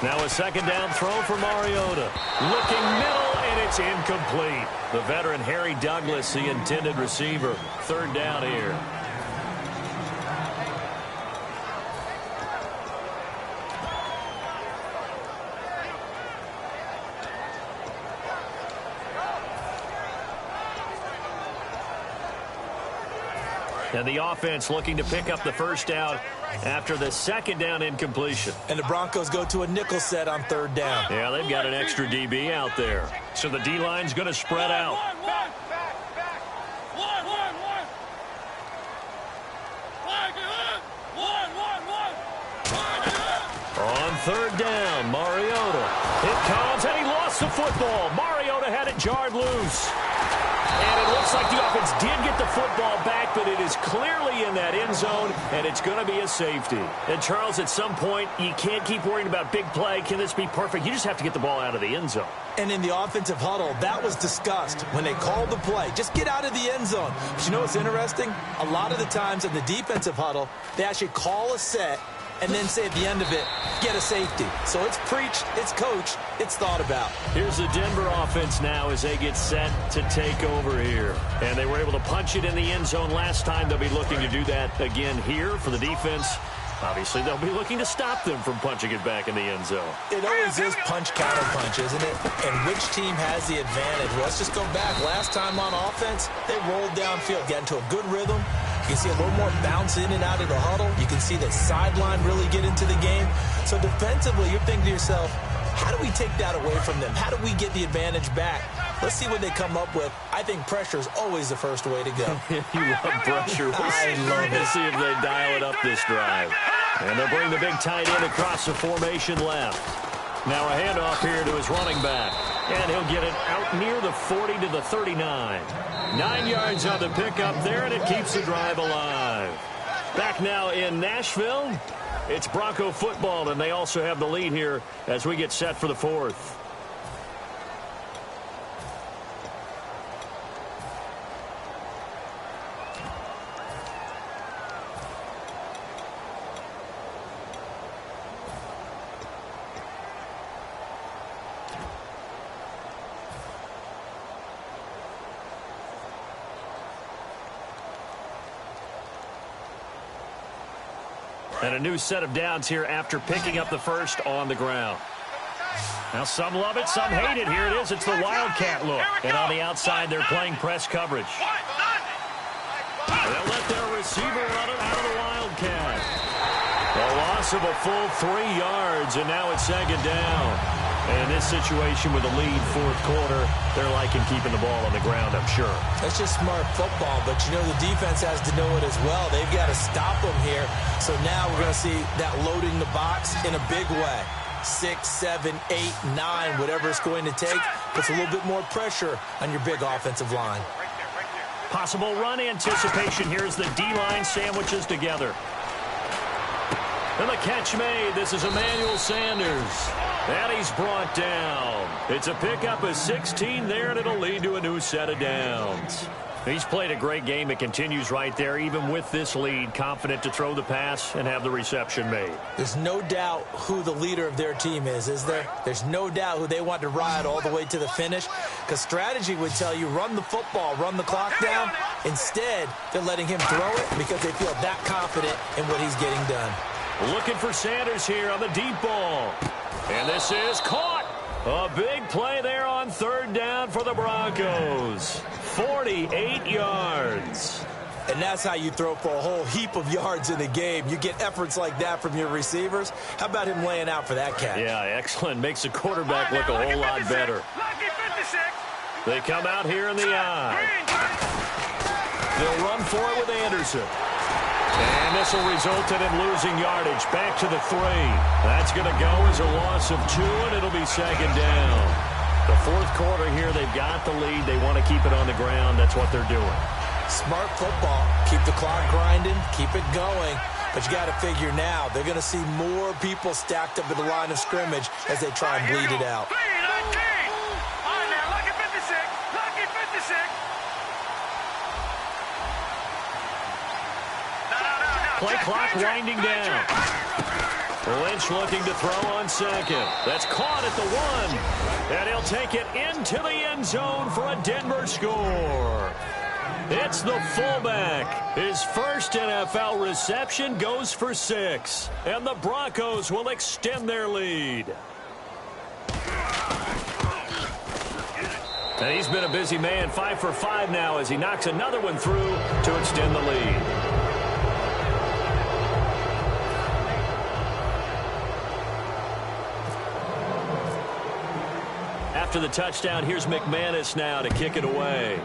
Now a 2nd down throw for Mariota. Looking middle, and it's incomplete. The veteran Harry Douglas, the intended receiver. 3rd down here. And the offense looking to pick up the first down after the 2nd down incompletion. And the Broncos go to a nickel set on 3rd down. Yeah, they've got an extra DB out there. So the D-line's going to spread out. On 3rd down, Mariota. It comes, and he lost the football. Mariota had it jarred loose. And it looks like the offense did get the football back, but it is clearly in that end zone, and it's going to be a safety. And, Charles, at some point, you can't keep worrying about big play. Can this be perfect? You just have to get the ball out of the end zone. And in the offensive huddle, that was discussed when they called the play. Just get out of the end zone. But you know what's interesting? A lot of the times in the defensive huddle, they actually call a set and then say at the end of it, get a safety. So it's preached, it's coached, it's thought about. Here's the Denver offense now as they get set to take over here. And they were able to punch it in the end zone last time. They'll be looking to do that again here for the defense. Obviously, they'll be looking to stop them from punching it back in the end zone. It always is punch-counter-punch, isn't it? And which team has the advantage? Well, let's just go back. Last time on offense, they rolled downfield, got into a good rhythm. You can see a little more bounce in and out of the huddle. You can see the sideline really get into the game. So defensively, you're thinking to yourself, how do we take that away from them? How do we get the advantage back? Let's see what they come up with. I think pressure is always the first way to go. You love pressure. I love it. Let's see if they dial it up this drive. And they'll bring the big tight end across the formation left. Now a handoff here to his running back. And he'll get it out near the 40 to the 39. 9 yards on the pickup there, and it keeps the drive alive. Back now in Nashville. It's Bronco football, and they also have the lead here as we get set for the fourth. And a new set of downs here after picking up the first on the ground. Now some love it, some hate it. Here it is. It's the Wildcat look. And on the outside, they're playing press coverage. They'll let their receiver run it out of the Wildcat. A loss of a full 3 yards, and now it's second down. And in this situation with a lead fourth quarter, they're liking keeping the ball on the ground, I'm sure. That's just smart football, but you know the defense has to know it as well. They've got to stop them here. So now we're going to see that loading the box in a big way. 6, 7, 8, 9, whatever it's going to take, puts a little bit more pressure on your big offensive line. Possible run anticipation here as the D-line sandwiches together. And the catch made. This is Emmanuel Sanders. And he's brought down. It's a pickup of 16 there, and it'll lead to a new set of downs. He's played a great game. It continues right there, even with this lead, confident to throw the pass and have the reception made. There's no doubt who the leader of their team is there? There's no doubt who they want to ride all the way to the finish, because strategy would tell you run the football, run the clock down. Instead, they're letting him throw it because they feel that confident in what he's getting done. Looking for Sanders here on the deep ball. And this is caught. A big play there on third down for the Broncos. 48 yards. And that's how you throw for a whole heap of yards in the game. You get efforts like that from your receivers. How about him laying out for that catch? Yeah, excellent. Makes the quarterback look a whole lot better. They come out here in the eye. They'll run for it with Anderson. And this will result in him losing yardage. Back to the 3. That's going to go as a loss of 2, and it'll be second down. The fourth quarter here, they've got the lead. They want to keep it on the ground. That's what they're doing. Smart football. Keep the clock grinding. Keep it going. But you got to figure now, they're going to see more people stacked up at the line of scrimmage as they try and bleed it out. Play clock winding down. Lynch looking to throw on second. That's caught at the 1. And he'll take it into the end zone for a Denver score. It's the fullback. His first NFL reception goes for 6. And the Broncos will extend their lead. And he's been a busy man. 5 for 5 now as he knocks another one through to extend the lead. After the touchdown, here's McManus now to kick it away.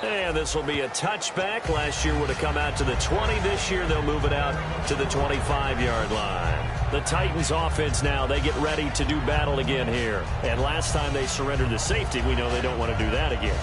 And this will be a touchback. Last year would have come out to the 20. This year they'll move it out to the 25-yard line. The Titans offense now, they get ready to do battle again here. And last time they surrendered the safety, we know they don't want to do that again.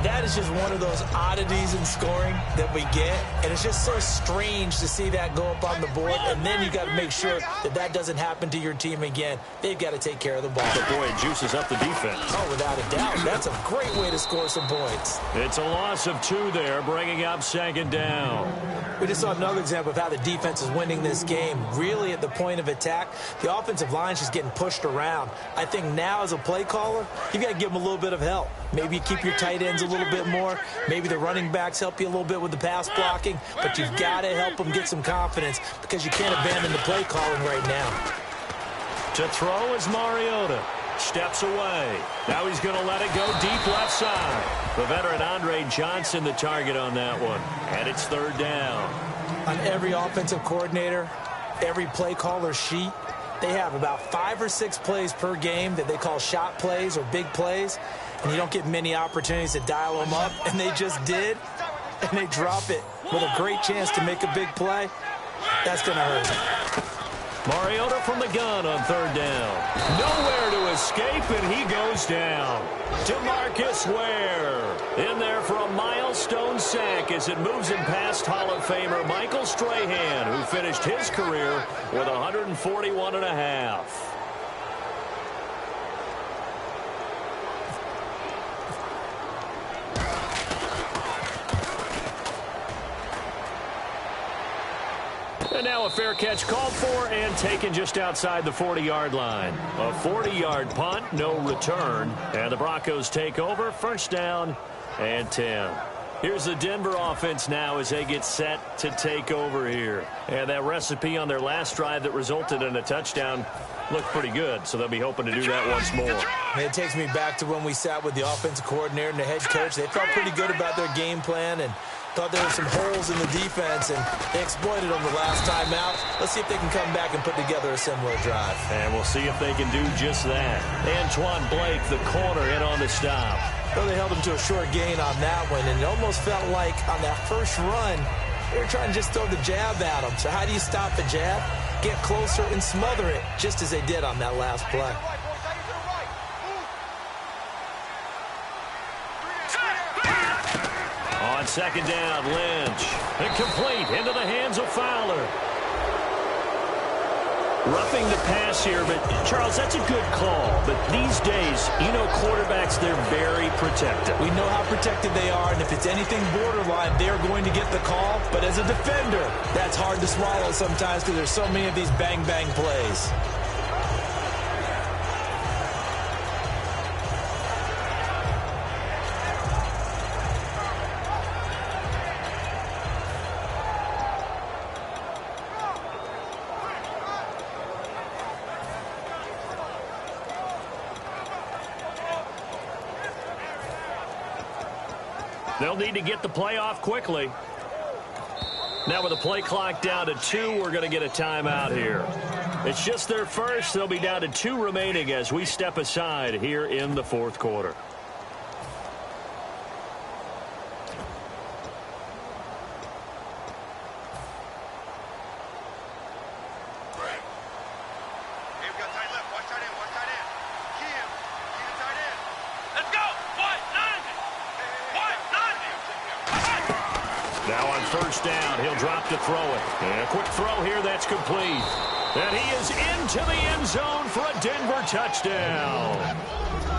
That is just one of those oddities in scoring that we get, and it's just so strange to see that go up on the board, and then you got to make sure that that doesn't happen to your team again. They've got to take care of the ball. But boy, it juices up the defense. Oh, without a doubt. That's a great way to score some points. It's a loss of 2 there, bringing up second down. We just saw another example of how the defense is winning this game. Really at the point of attack, the offensive line's just getting pushed around. I think now as a play caller, you've got to give them a little bit of help. Maybe you keep your tight ends a little bit more. Maybe the running backs help you a little bit with the pass blocking, but you've got to help them get some confidence because you can't abandon the play calling right now. To throw is Mariota. Steps away. Now he's going to let it go deep left side. The veteran Andre Johnson the target on that one. And it's third down. On every offensive coordinator, every play caller sheet, they have about 5 or 6 plays per game that they call shot plays or big plays, and you don't get many opportunities to dial them up, and they just did, and they drop it with a great chance to make a big play. That's going to hurt. Mariota from the gun on third down. Nowhere to escape, and he goes down. DeMarcus Ware in there for a milestone sack as it moves him past Hall of Famer Michael Strahan, who finished his career with 141.5. And now a fair catch called for and taken just outside the 40-yard line. A 40-yard punt, no return. And the Broncos take over, first down and 10. Here's the Denver offense now as they get set to take over here. And that recipe on their last drive that resulted in a touchdown looked pretty good, so they'll be hoping to do that once more. And it takes me back to when we sat with the offensive coordinator and the head coach. They felt pretty good about their game plan and thought there were some holes in the defense, and they exploited them the last time out. Let's see if they can come back and put together a similar drive. And we'll see if they can do just that. Antoine Blake, the corner, in on the stop. Well, they held him to a short gain on that one, and it almost felt like on that first run, they were trying to just throw the jab at him. So how do you stop the jab? Get closer and smother it, just as they did on that last play. On second down, Lynch. Incomplete into the hands of Fowler. Roughing the pass here, but Charles, that's a good call. But these days, you know, quarterbacks, they're very protective. We know how protected they are, and if it's anything borderline, they're going to get the call. But as a defender, that's hard to swallow sometimes because there's so many of these bang-bang plays. They'll need to get the play off quickly. Now with the play clock down to 2, we're going to get a timeout here. It's just their first. They'll be down to 2 remaining as we step aside here in the fourth quarter. First down, he'll drop to throw it. And a quick throw here, that's complete. And he is into the end zone for a Denver touchdown.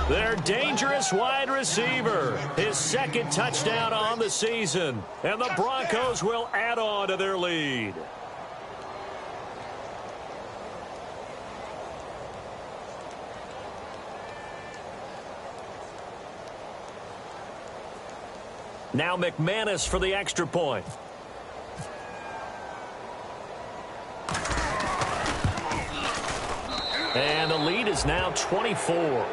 Their dangerous wide receiver, his second touchdown on the season. And the Broncos will add on to their lead. Now McManus for the extra point. And the lead is now 24.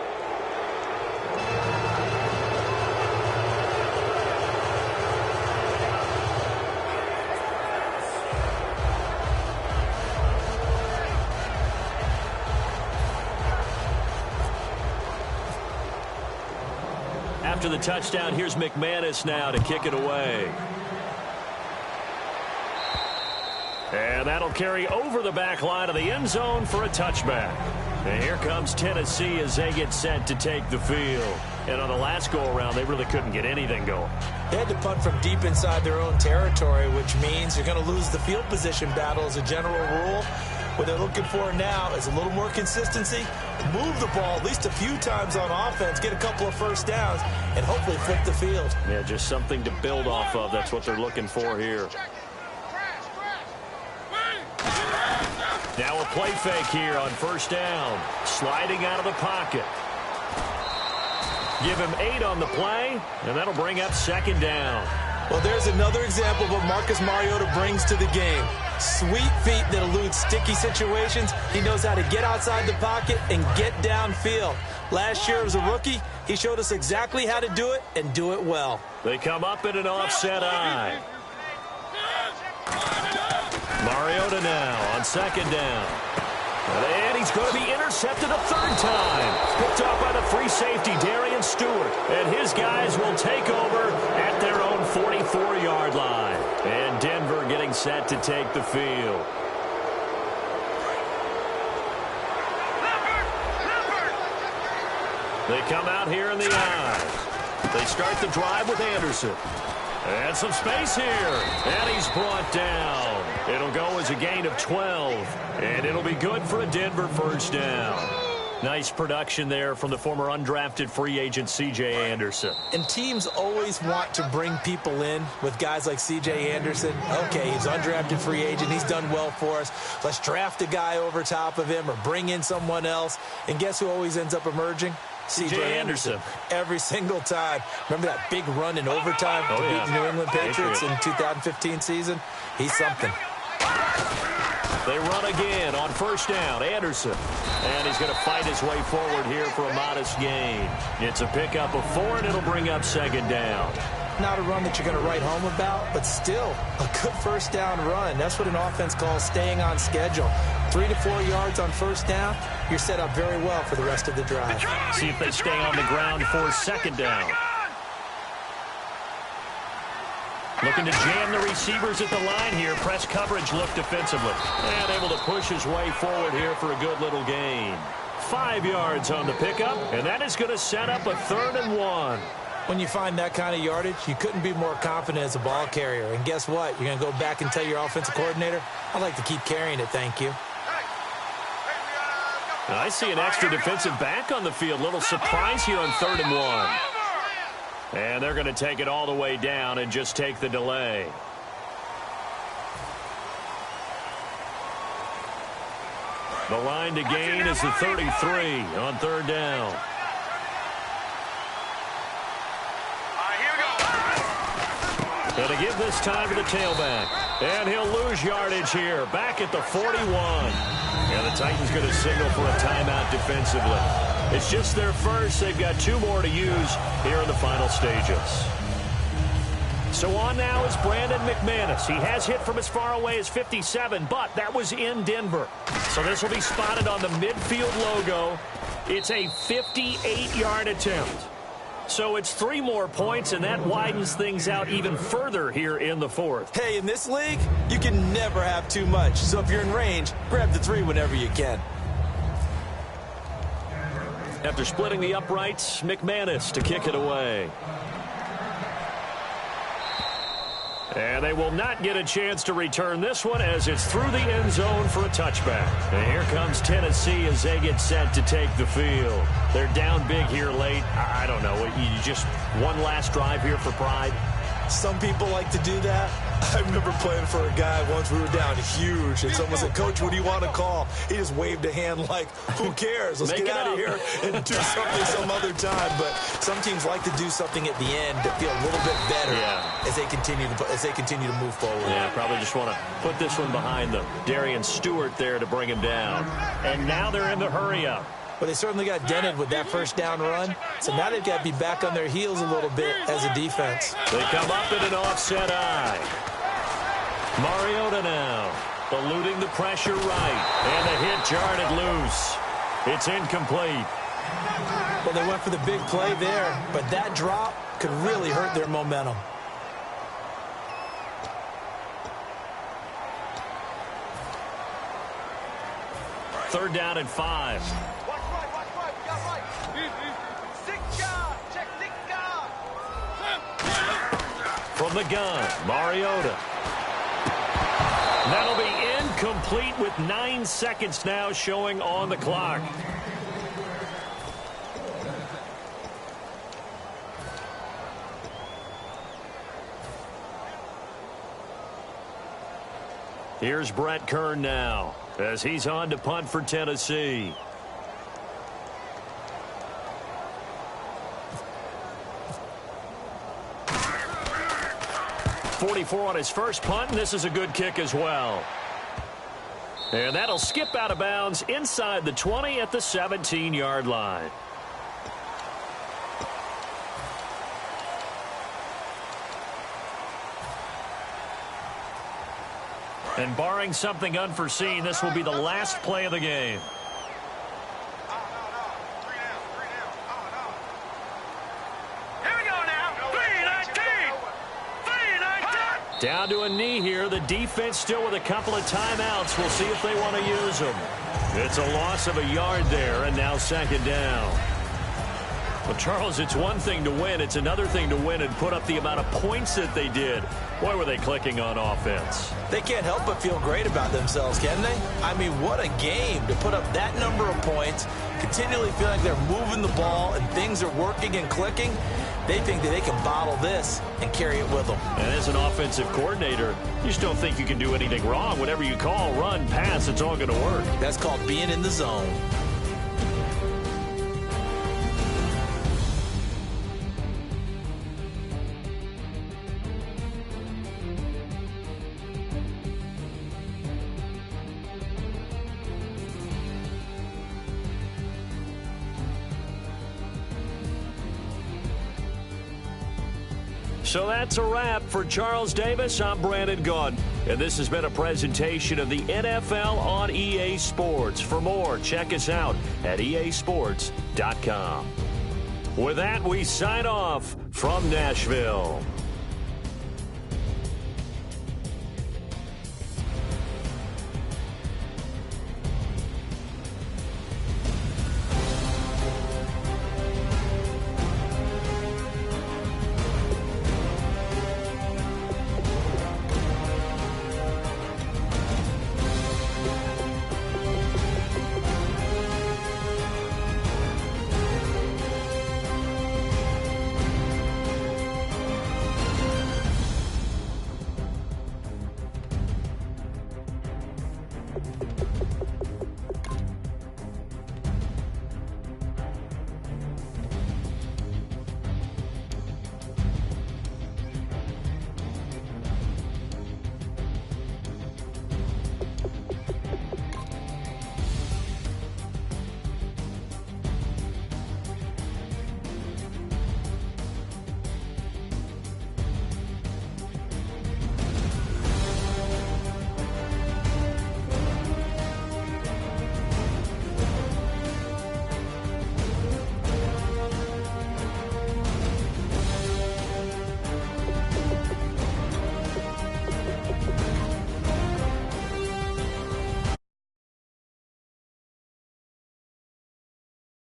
After the touchdown, here's McManus now to kick it away. And that'll carry over the back line of the end zone for a touchback. And here comes Tennessee as they get set to take the field. And on the last go-around, they really couldn't get anything going. They had to punt from deep inside their own territory, which means you're going to lose the field position battle as a general rule. What they're looking for now is a little more consistency, move the ball at least a few times on offense, get a couple of first downs, and hopefully flip the field. Yeah, just something to build off of. That's what they're looking for here. Now a play fake here on first down. Sliding out of the pocket. Give him 8 on the play, and that'll bring up second down. Well, there's another example of what Marcus Mariota brings to the game. Sweet feet that elude sticky situations. He knows how to get outside the pocket and get downfield. Last year as a rookie, he showed us exactly how to do it and do it well. They come up in an offset eye. Mariota now on second down. And he's going to be intercepted a third time. Picked off by the free safety, Darian Stewart. And his guys will take over at their own 44-yard line. And Denver getting set to take the field. They come out here in the eye. They start the drive with Anderson. And some space here. And he's brought down. It'll go as a gain of 12. And it'll be good for a Denver first down. Nice production there from the former undrafted free agent C.J. Anderson. And teams always want to bring people in with guys like C.J. Anderson. Okay, he's undrafted free agent. He's done well for us. Let's draft a guy over top of him or bring in someone else. And guess who always ends up emerging? C.J. Anderson. Every single time. Remember that big run in overtime to beat the New England Patriots in 2015 season? He's something. They run again on first down. Anderson. And he's going to fight his way forward here for a modest gain. It's a pickup of 4, and it'll bring up second down. Not a run that you're going to write home about, but still a good first down run. That's what an offense calls staying on schedule. 3 to 4 yards on first down, you're set up very well for the rest of the drive. See if they stay on the ground for second down. Looking to jam the receivers at the line here. Press coverage look defensively. And able to push his way forward here for a good little gain. 5 yards on the pickup, and that is going to set up a 3rd and 1. When you find that kind of yardage, you couldn't be more confident as a ball carrier. And guess what? You're going to go back and tell your offensive coordinator, I'd like to keep carrying it, thank you. I see an extra defensive back on the field. Little surprise here on 3rd and 1. And they're going to take it all the way down and just take the delay. The line to gain is the 33 on 3rd down. And to give this time to the tailback. And he'll lose yardage here. Back at the 41. And the Titans going to signal for a timeout defensively. It's just their first. They've got 2 more to use here in the final stages. So on now is Brandon McManus. He has hit from as far away as 57, but that was in Denver. So this will be spotted on the midfield logo. It's a 58-yard attempt. So it's 3 more points, and that widens things out even further here in the 4th. Hey, in this league, you can never have too much. So if you're in range, grab the 3 whenever you can. After splitting the uprights, McManus to kick it away. And they will not get a chance to return this one as it's through the end zone for a touchback. And here comes Tennessee as they get set to take the field. They're down big here late. I don't know. You just one last drive here for pride? Some people like to do that. I remember playing for a guy once. We were down huge, and someone said, "Coach, what do you want to call?" He just waved a hand like, "Who cares? Let's get out of here and do something some other time." But some teams like to do something at the end to feel a little bit better as they continue to move forward. Yeah, probably just want to put this one behind them. Darian Stewart there to bring him down, and now they're in the hurry up. But they certainly got dented with that first down run. So now they've got to be back on their heels a little bit as a defense. They come up in an offset eye. Mariota now, eluding the pressure right. And the hit jarred it loose. It's incomplete. Well, they went for the big play there, but that drop could really hurt their momentum. Third down and 5. From the gun, Mariota. That'll be incomplete with 9 seconds now showing on the clock. Here's Brett Kern now as he's on to punt for Tennessee. 44 on his first punt, and this is a good kick as well. And that'll skip out of bounds inside the 20 at the 17-yard line. And barring something unforeseen, this will be the last play of the game. Here we go now. 3-19. 3-19. Down to a knee here. The defense still with a couple of timeouts. We'll see if they want to use them. It's a loss of a yard there, and now second down. Well, Charles, it's one thing to win. It's another thing to win and put up the amount of points that they did. Boy, were they clicking on offense. They can't help but feel great about themselves, can they? I mean, what a game to put up that number of points, continually feel like they're moving the ball and things are working and clicking. They think that they can bottle this and carry it with them. And as an offensive coordinator, you just don't think you can do anything wrong. Whatever you call, run, pass, it's all going to work. That's called being in the zone. So that's a wrap for Charles Davis. I'm Brandon Gaudin, and this has been a presentation of the NFL on EA Sports. For more, check us out at easports.com. With that, we sign off from Nashville.